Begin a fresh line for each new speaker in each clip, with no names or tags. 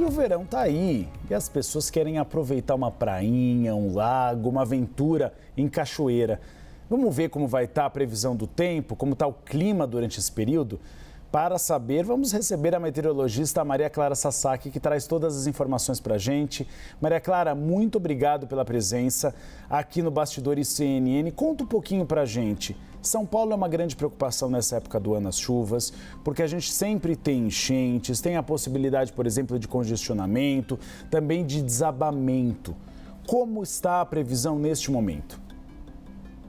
E o verão tá aí e as pessoas querem aproveitar uma prainha, um lago, uma aventura em cachoeira. Vamos ver como vai estar a previsão do tempo, como está o clima durante esse período? Para saber, vamos receber a meteorologista Maria Clara Sasaki, que traz todas as informações para a gente. Maria Clara, muito obrigado pela presença aqui no Bastidores CNN. Conta um pouquinho para a gente. São Paulo é uma grande preocupação nessa época do ano, as chuvas, porque a gente sempre tem enchentes, tem a possibilidade, por exemplo, de congestionamento, também de desabamento. Como está a previsão neste momento?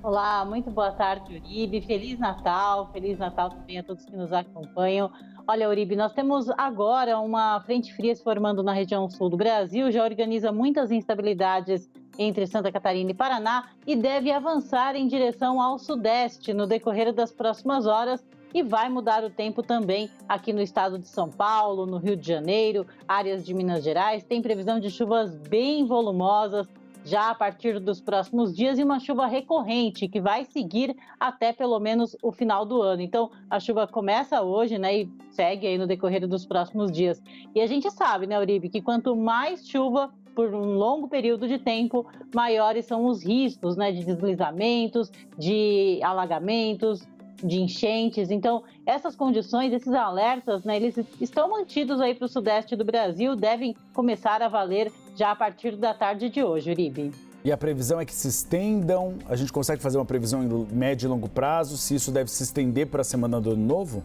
Olá, muito boa tarde, Uribe. Feliz Natal também a todos que nos acompanham. Olha, Uribe, nós temos agora uma frente fria se formando na região sul do Brasil, já organiza muitas instabilidades entre Santa Catarina e Paraná e deve avançar em direção ao sudeste no decorrer das próximas horas e vai mudar o tempo também aqui no estado de São Paulo, no Rio de Janeiro, áreas de Minas Gerais. Tem previsão de chuvas bem volumosas já a partir dos próximos dias e uma chuva recorrente que vai seguir até pelo menos o final do ano. Então, a chuva começa hoje, né, e segue aí no decorrer dos próximos dias. E a gente sabe, né, Uribe, que quanto mais chuva por um longo período de tempo, maiores são os riscos, né, de deslizamentos, de alagamentos, de enchentes. Então, essas condições, esses alertas, né, eles estão mantidos aí para o sudeste do Brasil, devem começar a valer já a partir da tarde de hoje, Uribe.
E a previsão é que se estendam, a gente consegue fazer uma previsão em médio e longo prazo, se isso deve se estender para a semana do Ano Novo?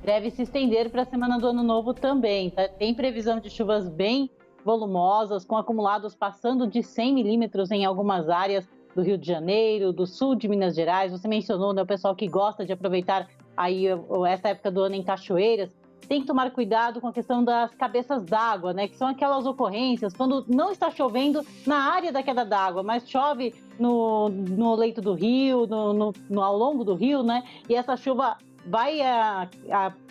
Deve se estender para a semana do Ano Novo também, tá? Tem previsão de chuvas bem volumosas, com acumulados passando de 100 milímetros em algumas áreas do Rio de Janeiro, do sul de Minas Gerais. Você mencionou, né, o pessoal que gosta de aproveitar aí essa época do ano em cachoeiras. Tem que tomar cuidado com a questão das cabeças d'água, né, que são aquelas ocorrências quando não está chovendo na área da queda d'água, mas chove no leito do rio, ao longo do rio, né, e essa chuva vai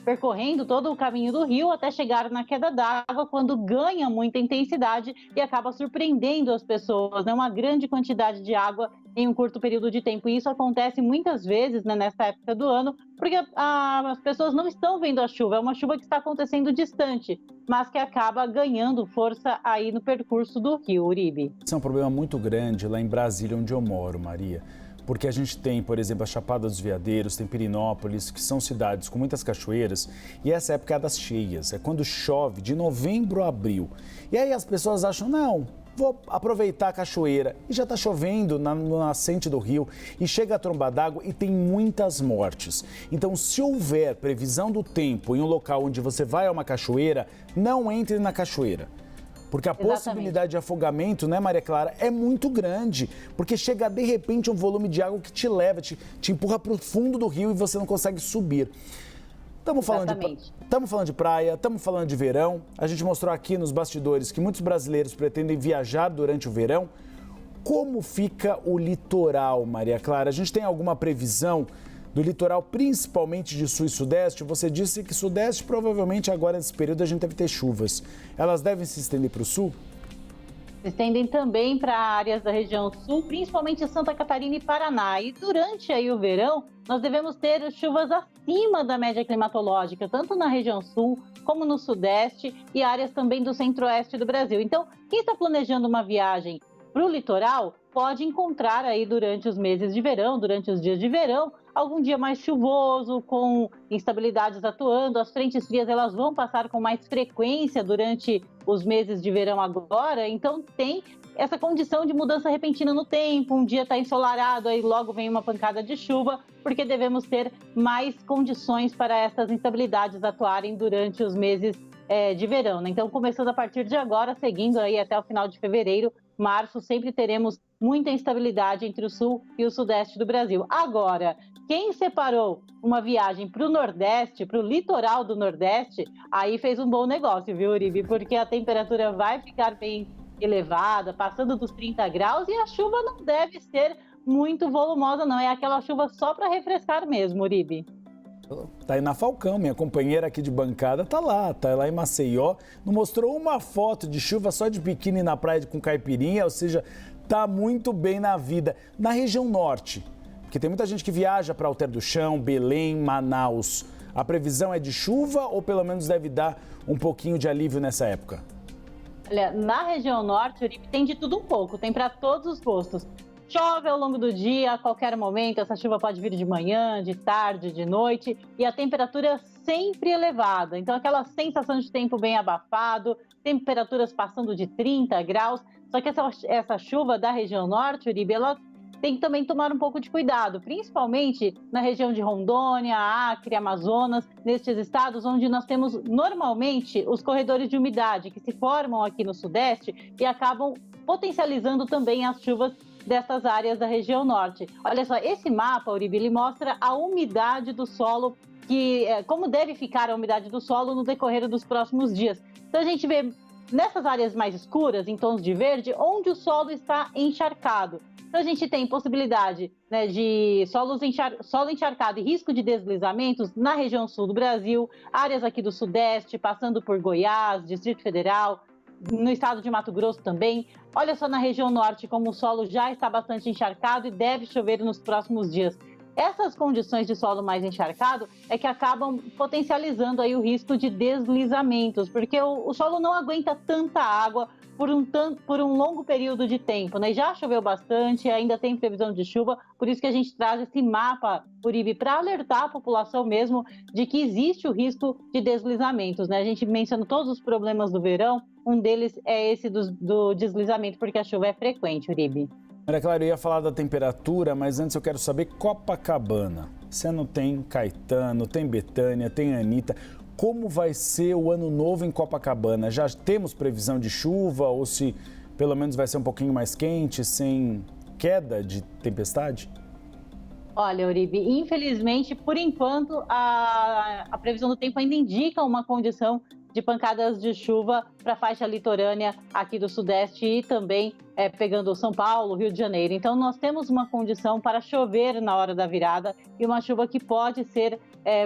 percorrendo todo o caminho do rio até chegar na queda d'água, quando ganha muita intensidade e acaba surpreendendo as pessoas, né? Uma grande quantidade de água em um curto período de tempo. E isso acontece muitas vezes, né, nessa época do ano, porque as pessoas não estão vendo a chuva. É uma chuva que está acontecendo distante, mas que acaba ganhando força aí no percurso do rio, Uribe.
Isso é um problema muito grande lá em Brasília, onde eu moro, Maria. Porque a gente tem, por exemplo, a Chapada dos Veadeiros, tem Pirinópolis, que são cidades com muitas cachoeiras, e essa época é das cheias, é quando chove de novembro a abril. E aí as pessoas acham, não, vou aproveitar a cachoeira, e já está chovendo no nascente do rio, e chega a tromba d'água e tem muitas mortes. Então, se houver previsão do tempo em um local onde você vai a uma cachoeira, não entre na cachoeira. Porque a possibilidade de afogamento, né, Maria Clara, é muito grande. Porque chega de repente um volume de água que te leva, te empurra para o fundo do rio e você não consegue subir. Estamos falando de praia, estamos falando de verão. A gente mostrou aqui nos bastidores que muitos brasileiros pretendem viajar durante o verão. Como fica o litoral, Maria Clara? A gente tem alguma previsão do litoral, principalmente de sul e sudeste? Você disse que sudeste, provavelmente agora nesse período a gente deve ter chuvas. Elas devem se estender para o sul?
Se estendem também para áreas da região sul, principalmente Santa Catarina e Paraná. E durante aí o verão, nós devemos ter chuvas acima da média climatológica, tanto na região sul como no sudeste e áreas também do centro-oeste do Brasil. Então, quem está planejando uma viagem para o litoral pode encontrar aí durante os meses de verão, durante os dias de verão, algum dia mais chuvoso, com instabilidades atuando. As frentes frias elas vão passar com mais frequência durante os meses de verão agora, então tem essa condição de mudança repentina no tempo. Um dia está ensolarado, aí logo vem uma pancada de chuva, porque devemos ter mais condições para essas instabilidades atuarem durante os meses de verão, né? Então, começando a partir de agora, seguindo aí até o final de fevereiro, março, sempre teremos muita instabilidade entre o sul e o sudeste do Brasil. Agora, quem separou uma viagem para o Nordeste, para o litoral do Nordeste, aí fez um bom negócio, viu, Uribe? Porque a temperatura vai ficar bem elevada, passando dos 30 graus, e a chuva não deve ser muito volumosa, não. É aquela chuva só para refrescar mesmo, Uribe.
Tá aí na Falcão, minha companheira aqui de bancada tá lá em Maceió, não mostrou uma foto de chuva, só de biquíni na praia com caipirinha, ou seja, tá muito bem na vida. Na região norte, porque tem muita gente que viaja para Alter do Chão, Belém, Manaus, A previsão é de chuva ou pelo menos deve dar um pouquinho de alívio nessa época?
Olha, na região norte, Uribe, tem de tudo um pouco, tem para todos os gostos. Chove ao longo do dia, a qualquer momento, essa chuva pode vir de manhã, de tarde, de noite, e a temperatura é sempre elevada. Então, aquela sensação de tempo bem abafado, temperaturas passando de 30 graus. Só que essa chuva da região norte, Uribe, ela tem que também tomar um pouco de cuidado, principalmente na região de Rondônia, Acre, Amazonas, nestes estados onde nós temos normalmente os corredores de umidade que se formam aqui no sudeste e acabam potencializando também as chuvas dessas áreas da região norte. Olha só, esse mapa, Uribe, ele mostra a umidade do solo, como deve ficar a umidade do solo no decorrer dos próximos dias. Então a gente vê nessas áreas mais escuras, em tons de verde, onde o solo está encharcado. Então a gente tem possibilidade, né, de solo encharcado e risco de deslizamentos na região sul do Brasil, áreas aqui do sudeste, passando por Goiás, Distrito Federal, no estado de Mato Grosso também. Olha só na região norte como o solo já está bastante encharcado e deve chover nos próximos dias. Essas condições de solo mais encharcado é que acabam potencializando aí o risco de deslizamentos, porque o solo não aguenta tanta água por um longo período de tempo, né? Já choveu bastante, ainda tem previsão de chuva, por isso que a gente traz esse mapa, Uribe, para alertar a população mesmo de que existe o risco de deslizamentos, né? A gente menciona todos os problemas do verão, um deles é esse do deslizamento, porque a chuva é frequente, Uribe.
Maria Clara, eu ia falar da temperatura, mas antes eu quero saber Copacabana. Você não tem Caetano, tem Betânia, tem Anitta. Como vai ser o ano novo em Copacabana? Já temos previsão de chuva ou se pelo menos vai ser um pouquinho mais quente, sem queda de tempestade?
Olha, Uribe, infelizmente, por enquanto, a previsão do tempo ainda indica uma condição de pancadas de chuva para a faixa litorânea aqui do Sudeste e também pegando São Paulo, Rio de Janeiro. Então, nós temos uma condição para chover na hora da virada e uma chuva que pode ser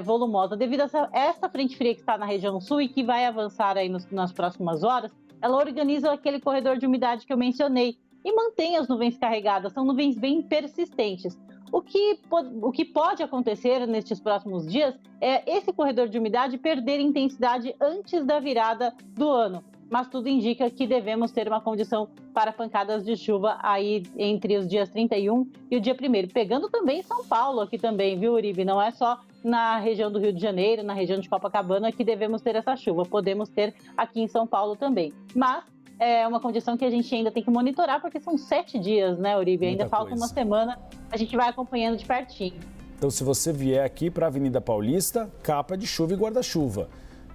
volumosa. Devido a essa frente fria que está na região sul e que vai avançar aí nas próximas horas, ela organiza aquele corredor de umidade que eu mencionei e mantém as nuvens carregadas. São nuvens bem persistentes. O que pode acontecer nestes próximos dias é esse corredor de umidade perder intensidade antes da virada do ano. Mas tudo indica que devemos ter uma condição para pancadas de chuva aí entre os dias 31 e o dia 1º. Pegando também São Paulo aqui também, viu, Uribe? Não é só na região do Rio de Janeiro, na região de Copacabana que devemos ter essa chuva. Podemos ter aqui em São Paulo também. Mas é uma condição que a gente ainda tem que monitorar, porque são 7 dias, né, Uribe? Ainda falta uma semana, a gente vai acompanhando de pertinho.
Então, se você vier aqui para a Avenida Paulista, capa de chuva e guarda-chuva.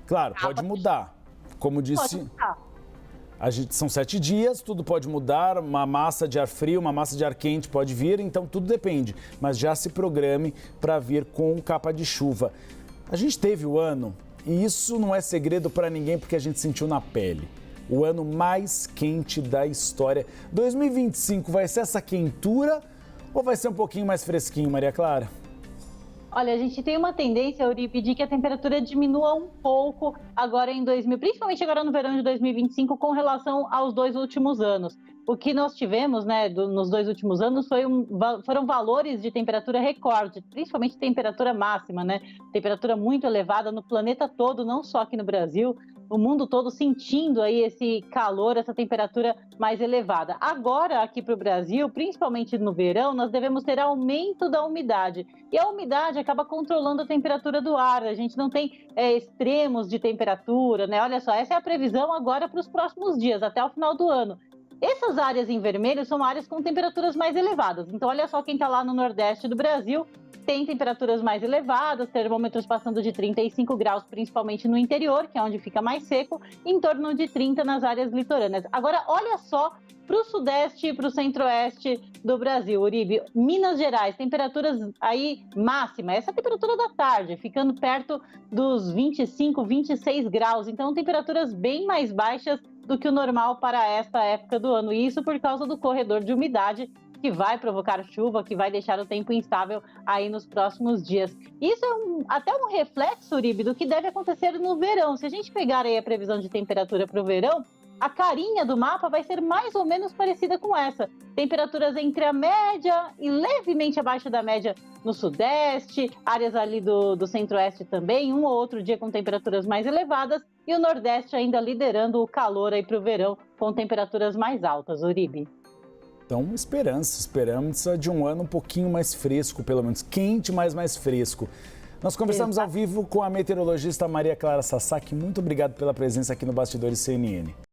Claro, pode mudar. Como disse, são 7 dias, tudo pode mudar, uma massa de ar frio, uma massa de ar quente pode vir, então tudo depende. Mas já se programe para vir com capa de chuva. A gente teve o ano, e isso não é segredo para ninguém, porque a gente sentiu na pele. O ano mais quente da história. 2025 vai ser essa quentura ou vai ser um pouquinho mais fresquinho, Maria Clara?
Olha, a gente tem uma tendência, Uribe, de que a temperatura diminua um pouco agora principalmente agora no verão de 2025, com relação aos 2 últimos anos. O que nós tivemos, né, nos 2 últimos anos foram valores de temperatura recorde, principalmente temperatura máxima, né? Temperatura muito elevada no planeta todo, não só aqui no Brasil, o mundo todo sentindo aí esse calor, essa temperatura mais elevada. Agora, aqui para o Brasil, principalmente no verão, nós devemos ter aumento da umidade. E a umidade acaba controlando a temperatura do ar. A gente não tem extremos de temperatura, né? Olha só, essa é a previsão agora para os próximos dias, até o final do ano. Essas áreas em vermelho são áreas com temperaturas mais elevadas. Então, olha só quem está lá no Nordeste do Brasil, tem temperaturas mais elevadas, termômetros passando de 35 graus, principalmente no interior, que é onde fica mais seco, em torno de 30 nas áreas litorâneas. Agora, olha só para o sudeste e para o centro-oeste do Brasil, Uribe. Minas Gerais, temperaturas aí máxima, essa é a temperatura da tarde, ficando perto dos 25, 26 graus. Então, temperaturas bem mais baixas do que o normal para esta época do ano. E isso por causa do corredor de umidade, que vai provocar chuva, que vai deixar o tempo instável aí nos próximos dias. Isso é até um reflexo, Uribe, do que deve acontecer no verão. Se a gente pegar aí a previsão de temperatura para o verão, a carinha do mapa vai ser mais ou menos parecida com essa. Temperaturas entre a média e levemente abaixo da média no sudeste, áreas ali do centro-oeste também, um ou outro dia com temperaturas mais elevadas, e o nordeste ainda liderando o calor aí para o verão, com temperaturas mais altas, Uribe.
Então, esperamos de um ano um pouquinho mais fresco, pelo menos quente, mas mais fresco. Nós conversamos ao vivo com a meteorologista Maria Clara Sasaki. Muito obrigado pela presença aqui no Bastidores CNN.